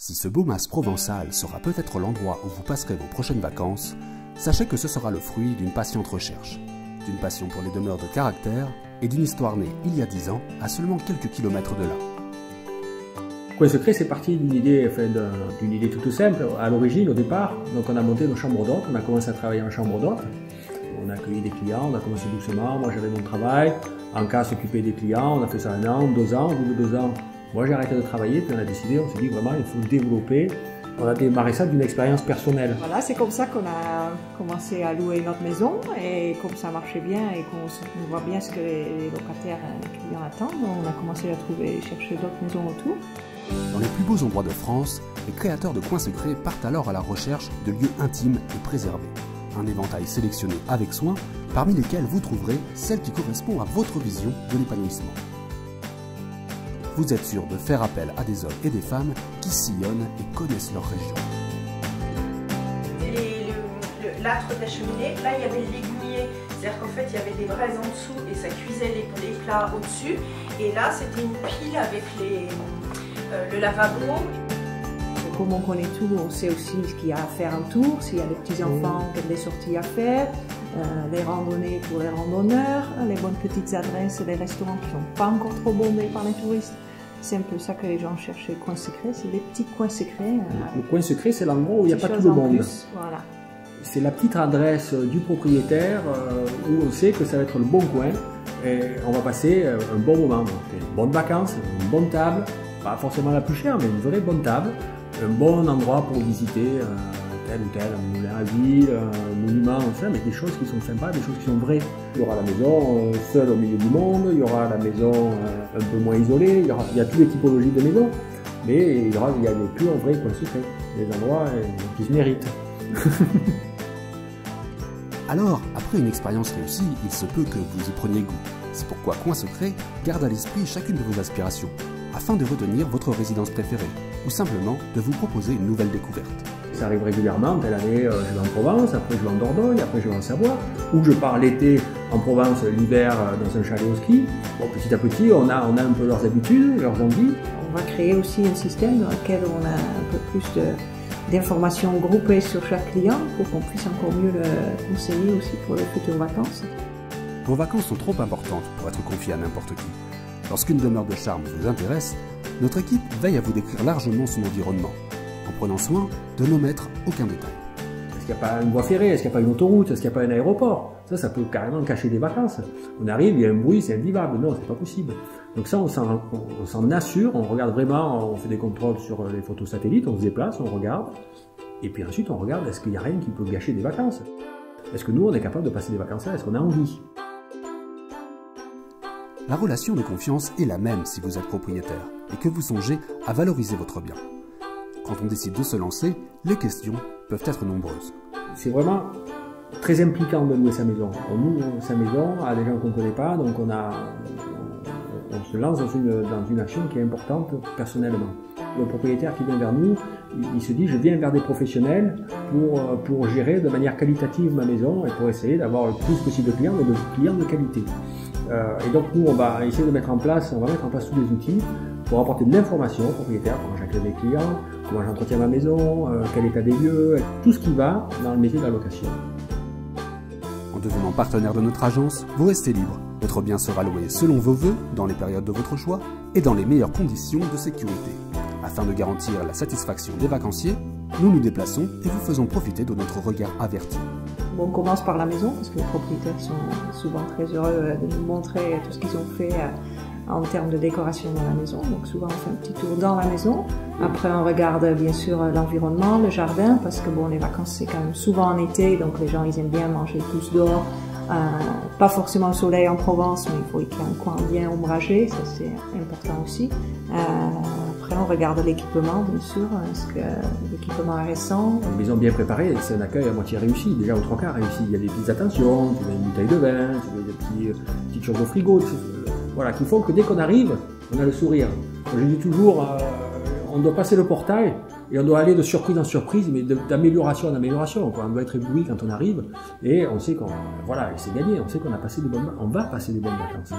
Si ce beau mas provençal sera peut-être l'endroit où vous passerez vos prochaines vacances, sachez que ce sera le fruit d'une patiente recherche, d'une passion pour les demeures de caractère et d'une histoire née il y a 10 ans à seulement quelques kilomètres de là. Coin Secret, c'est parti d'une idée, toute simple à l'origine, au départ. Donc on a monté nos chambres d'hôtes, on a commencé à travailler en chambre d'hôtes. On a accueilli des clients, on a commencé doucement, moi j'avais mon travail, en cas s'occuper des clients, on a fait ça 1 an, 2 ans, au bout de 2 ans, moi j'ai arrêté de travailler, puis on a décidé, on s'est dit vraiment il faut le développer. On a démarré ça d'une expérience personnelle. Voilà, c'est comme ça qu'on a commencé à louer notre maison et comme ça marchait bien et qu'on voit bien ce que les locataires, les clients attendent, on a commencé à chercher d'autres maisons autour. Dans les plus beaux endroits de France, les créateurs de Coin Secret partent alors à la recherche de lieux intimes et préservés. Un éventail sélectionné avec soin, parmi lesquels vous trouverez celle qui correspond à votre vision de l'épanouissement. Vous êtes sûr de faire appel à des hommes et des femmes qui sillonnent et connaissent leur région. L'âtre de la cheminée, là il y avait le légumier, c'est-à-dire qu'en fait il y avait des braises en dessous et ça cuisait les plats au-dessus. Et là c'était une pile avec le lavabo. Comme on connaît tout, on sait aussi ce qu'il y a à faire autour, s'il y a des petits-enfants, des sorties à faire, les randonnées pour les randonneurs, les bonnes petites adresses, les restaurants qui ne sont pas encore trop bombés par les touristes. C'est un peu ça que les gens cherchent chez Coin Secret, c'est des petits coins secrets. Le Coin Secret, c'est l'endroit où il n'y a pas tout le monde. Voilà. C'est la petite adresse du propriétaire où on sait que ça va être le bon coin et on va passer un bon moment. Donc, une bonne vacances, une bonne table, pas forcément la plus chère, mais une vraie bonne table. Un bon endroit pour visiter tel ou tel, un moulin à huile, un monument, enfin, mais des choses qui sont sympas, des choses qui sont vraies. Il y aura la maison seule au milieu du monde, il y aura la maison un peu moins isolée, il y a toutes les typologies de maisons, mais il y a des purs vrais coins secrets, des endroits qui se méritent. Alors, après une expérience réussie, il se peut que vous y preniez goût. C'est pourquoi Coin Secret garde à l'esprit chacune de vos aspirations, afin de retenir votre résidence préférée, ou simplement de vous proposer une nouvelle découverte. Ça arrive régulièrement, telle année je vais en Provence, après je vais en Dordogne, après je vais en Savoie, ou je pars l'été en Provence, l'hiver dans un chalet au ski. Bon, petit à petit, on a un peu leurs habitudes, leurs envies. On va créer aussi un système dans lequel on a un peu plus d'informations groupées sur chaque client pour qu'on puisse encore mieux le conseiller aussi pour les futures vacances. Vos vacances sont trop importantes pour être confiées à n'importe qui. Lorsqu'une demeure de charme vous intéresse, notre équipe veille à vous décrire largement son environnement, en prenant soin de n'omettre aucun détail. Est-ce qu'il n'y a pas une voie ferrée? Est-ce qu'il n'y a pas une autoroute? Est-ce qu'il n'y a pas un aéroport? Ça peut carrément cacher des vacances. On arrive, il y a un bruit, c'est invivable. Non, c'est pas possible. Donc ça, on s'en assure, on regarde vraiment, on fait des contrôles sur les photos satellites, on se déplace, on regarde. Et puis ensuite, on regarde, est-ce qu'il n'y a rien qui peut gâcher des vacances? Est-ce que nous, on est capable de passer des vacances là? Est-ce qu'on a envie? La relation de confiance est la même si vous êtes propriétaire et que vous songez à valoriser votre bien. Quand on décide de se lancer, les questions peuvent être nombreuses. C'est vraiment très impliquant de louer sa maison. On loue sa maison à des gens qu'on ne connaît pas, donc on se lance dans une action qui est importante personnellement. Le propriétaire qui vient vers nous, il se dit je viens vers des professionnels pour gérer de manière qualitative ma maison et pour essayer d'avoir le plus possible de clients, mais de clients de qualité. Et donc nous on va essayer de mettre en place tous les outils pour apporter de l'information aux propriétaires, comment j'accueille mes clients, comment j'entretiens ma maison, quel état des lieux, tout ce qui va dans le métier de la location. En devenant partenaire de notre agence, vous restez libre. Votre bien sera loué selon vos vœux, dans les périodes de votre choix et dans les meilleures conditions de sécurité. Afin de garantir la satisfaction des vacanciers, nous nous déplaçons et vous faisons profiter de notre regard averti. Bon, on commence par la maison parce que les propriétaires sont souvent très heureux de nous montrer tout ce qu'ils ont fait en termes de décoration dans la maison. Donc souvent on fait un petit tour dans la maison. Après on regarde bien sûr l'environnement, le jardin, parce que bon, les vacances c'est quand même souvent en été, donc les gens ils aiment bien manger tous dehors. Pas forcément au soleil en Provence, mais il faut qu'il y ait un coin bien ombragé, ça c'est important aussi. Après on regarde l'équipement bien sûr, est-ce que l'équipement est récent? Une maison bien préparée, c'est un accueil à moitié réussi, déjà aux 3 quarts réussi. Il y a des petites attentions, tu as une bouteille de vin, tu as des petites choses au frigo, voilà, qui font que dès qu'on arrive, on a le sourire. Je dis toujours, on doit passer le portail et on doit aller de surprise en surprise, mais d'amélioration en amélioration. On doit être ébloui quand on arrive et on sait qu'on, voilà, c'est gagné, on sait qu'on a passé on va passer des bonnes vacances.